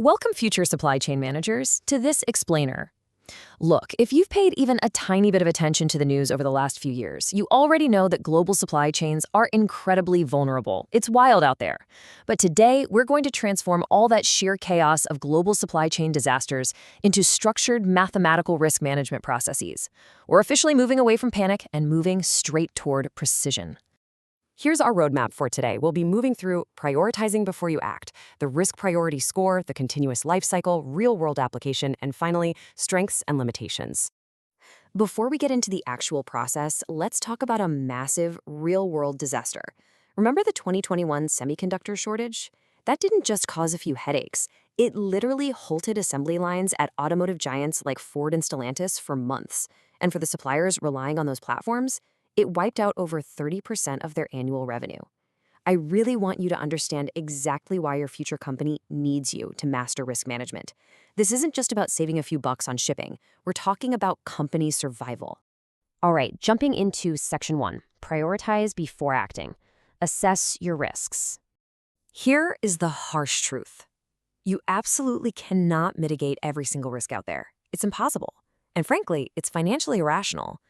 Welcome, future supply chain managers, to this explainer. Look, if you've paid even a tiny bit of attention to the news over the last few years, you already know that global supply chains are incredibly vulnerable. It's wild out there. But today, we're going to transform all that sheer chaos of global supply chain disasters into structured mathematical risk management processes. We're officially moving away from panic and moving straight toward precision. Here's our roadmap for today. We'll be moving through prioritizing before you act, the risk priority score, the continuous life cycle, real-world application, and finally, strengths and limitations. Before we get into the actual process, let's talk about a massive real-world disaster. Remember the 2021 semiconductor shortage? That didn't just cause a few headaches. It literally halted assembly lines at automotive giants like Ford and Stellantis for months. And for the suppliers relying on those platforms, it wiped out over 30% of their annual revenue. I really want you to understand exactly why your future company needs you to master risk management. This isn't just about saving a few bucks on shipping. We're talking about company survival. All right, jumping into Section 1, prioritize before acting. Assess your risks. Here is the harsh truth. You absolutely cannot mitigate every single risk out there. It's impossible. And frankly, it's financially irrational.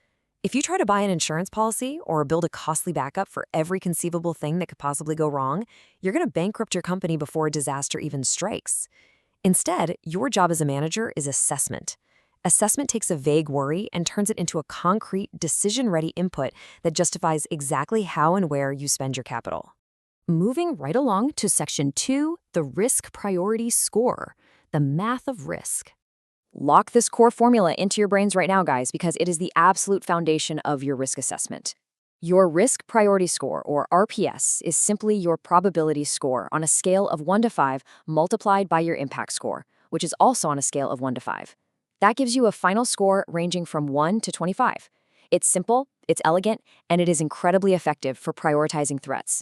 If you try to buy an insurance policy or build a costly backup for every conceivable thing that could possibly go wrong, you're going to bankrupt your company before a disaster even strikes. Instead, your job as a manager is assessment. Assessment takes a vague worry and turns it into a concrete, decision-ready input that justifies exactly how and where you spend your capital. Moving right along to Section 2, the risk priority score, the math of risk. Lock this core formula into your brains right now, guys, because it is the absolute foundation of your risk assessment. Your risk priority score, or RPS, is simply your probability score on a scale of 1 to 5 multiplied by your impact score, which is also on a scale of 1 to 5. That gives you a final score ranging from 1 to 25. It's simple, it's elegant, and it is incredibly effective for prioritizing threats.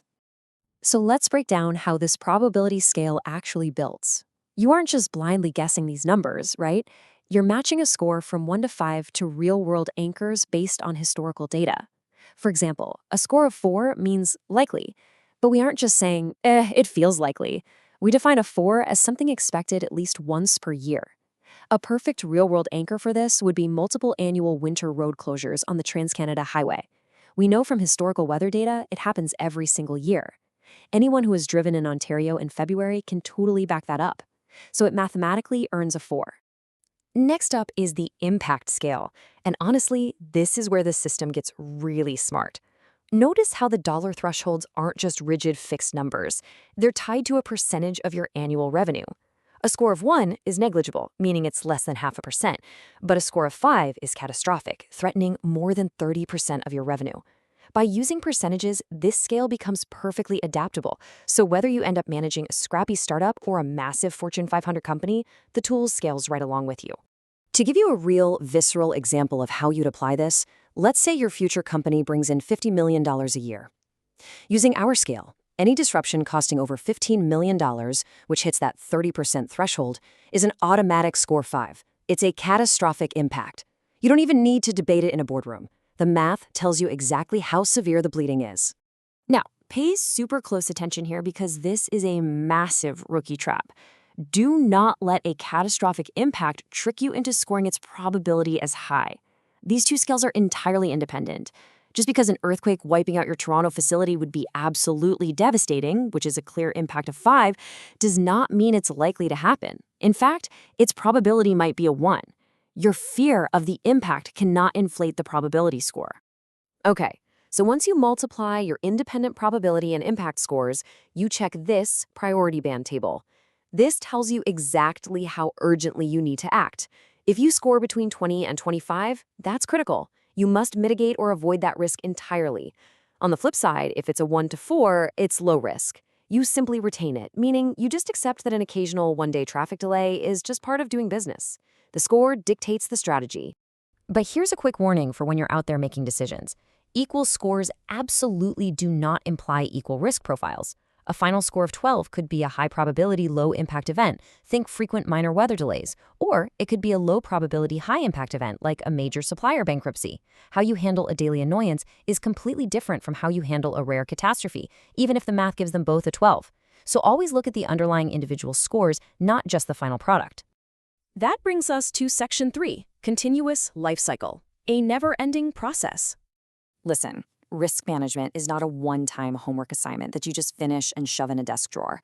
So let's break down how this probability scale actually builds. You aren't just blindly guessing these numbers, right? You're matching a score from 1 to 5 to real-world anchors based on historical data. For example, a score of 4 means likely, but we aren't just saying, it feels likely. We define a 4 as something expected at least once per year. A perfect real-world anchor for this would be multiple annual winter road closures on the Trans-Canada Highway. We know from historical weather data it happens every single year. Anyone who has driven in Ontario in February can totally back that up. So it mathematically earns a 4. Next up is the impact scale, and honestly, this is where the system gets really smart. Notice how the dollar thresholds aren't just rigid fixed numbers. They're tied to a percentage of your annual revenue. A score of 1 is negligible, meaning it's less than 0.5%, but a score of 5 is catastrophic, threatening more than 30% of your revenue. By using percentages, this scale becomes perfectly adaptable, so whether you end up managing a scrappy startup or a massive Fortune 500 company, the tool scales right along with you. To give you a real, visceral example of how you'd apply this, let's say your future company brings in $50 million a year. Using our scale, any disruption costing over $15 million, which hits that 30% threshold, is an automatic score 5. It's a catastrophic impact. You don't even need to debate it in a boardroom. The math tells you exactly how severe the bleeding is. Now, pay super close attention here because this is a massive rookie trap. Do not let a catastrophic impact trick you into scoring its probability as high. These two scales are entirely independent. Just because an earthquake wiping out your Toronto facility would be absolutely devastating, which is a clear impact of 5, does not mean it's likely to happen. In fact, its probability might be a 1. Your fear of the impact cannot inflate the probability score. Okay, so once you multiply your independent probability and impact scores, you check this priority band table. This tells you exactly how urgently you need to act. If you score between 20 and 25, that's critical. You must mitigate or avoid that risk entirely. On the flip side, if it's a 1 to 4, it's low risk. You simply retain it, meaning you just accept that an occasional one-day traffic delay is just part of doing business. The score dictates the strategy. But here's a quick warning for when you're out there making decisions. Equal scores absolutely do not imply equal risk profiles. A final score of 12 could be a high-probability, low-impact event, think frequent minor weather delays, or it could be a low-probability, high-impact event like a major supplier bankruptcy. How you handle a daily annoyance is completely different from how you handle a rare catastrophe, even if the math gives them both a 12. So always look at the underlying individual scores, not just the final product. That brings us to Section 3, Continuous Life Cycle, a never-ending process. Listen, risk management is not a one-time homework assignment that you just finish and shove in a desk drawer.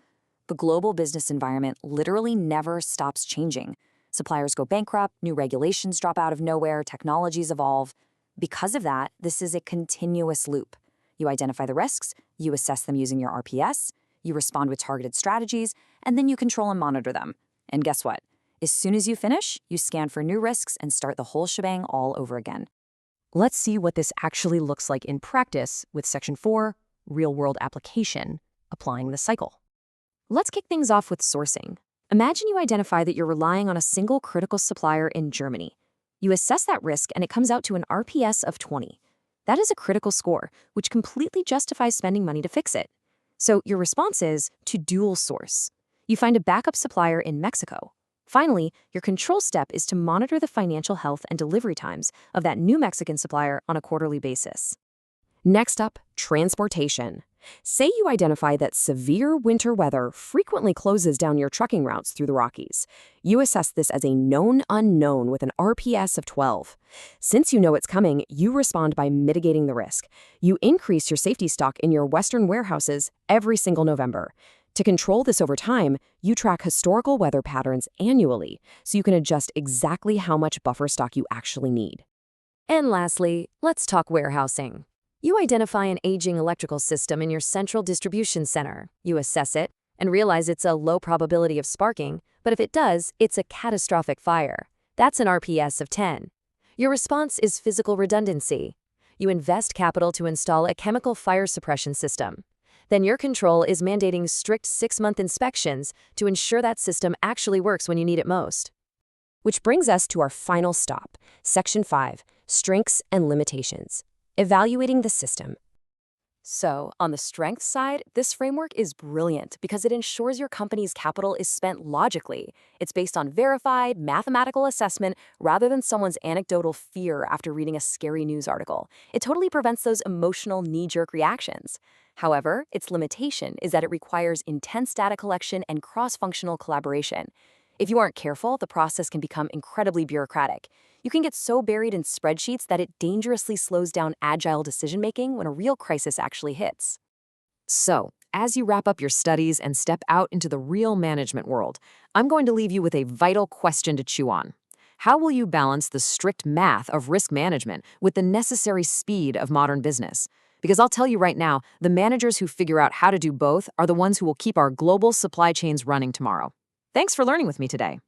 The global business environment literally never stops changing. Suppliers go bankrupt, new regulations drop out of nowhere, technologies evolve. Because of that, this is a continuous loop. You identify the risks, you assess them using your RPS, you respond with targeted strategies, and then you control and monitor them. And guess what? As soon as you finish, you scan for new risks and start the whole shebang all over again. Let's see what this actually looks like in practice with Section 4, Real-World Application, applying the cycle. Let's kick things off with sourcing. Imagine you identify that you're relying on a single critical supplier in Germany. You assess that risk and it comes out to an RPS of 20. That is a critical score, which completely justifies spending money to fix it. So your response is to dual source. You find a backup supplier in Mexico. Finally, your control step is to monitor the financial health and delivery times of that new Mexican supplier on a quarterly basis. Next up, transportation. Say you identify that severe winter weather frequently closes down your trucking routes through the Rockies. You assess this as a known unknown with an RPS of 12. Since you know it's coming, you respond by mitigating the risk. You increase your safety stock in your Western warehouses every single November. To control this over time, you track historical weather patterns annually, so you can adjust exactly how much buffer stock you actually need. And lastly, let's talk warehousing. You identify an aging electrical system in your central distribution center. You assess it and realize it's a low probability of sparking, but if it does, it's a catastrophic fire. That's an RPS of 10. Your response is physical redundancy. You invest capital to install a chemical fire suppression system. Then your control is mandating strict 6-month inspections to ensure that system actually works when you need it most. Which brings us to our final stop, Section 5, Strengths and Limitations. Evaluating the system. So, on the strength side, this framework is brilliant because it ensures your company's capital is spent logically. It's based on verified, mathematical assessment rather than someone's anecdotal fear after reading a scary news article. It totally prevents those emotional knee-jerk reactions. However, its limitation is that it requires intense data collection and cross-functional collaboration. If you aren't careful, the process can become incredibly bureaucratic. You can get so buried in spreadsheets that it dangerously slows down agile decision-making when a real crisis actually hits. So, as you wrap up your studies and step out into the real management world, I'm going to leave you with a vital question to chew on. How will you balance the strict math of risk management with the necessary speed of modern business? Because I'll tell you right now, the managers who figure out how to do both are the ones who will keep our global supply chains running tomorrow. Thanks for learning with me today.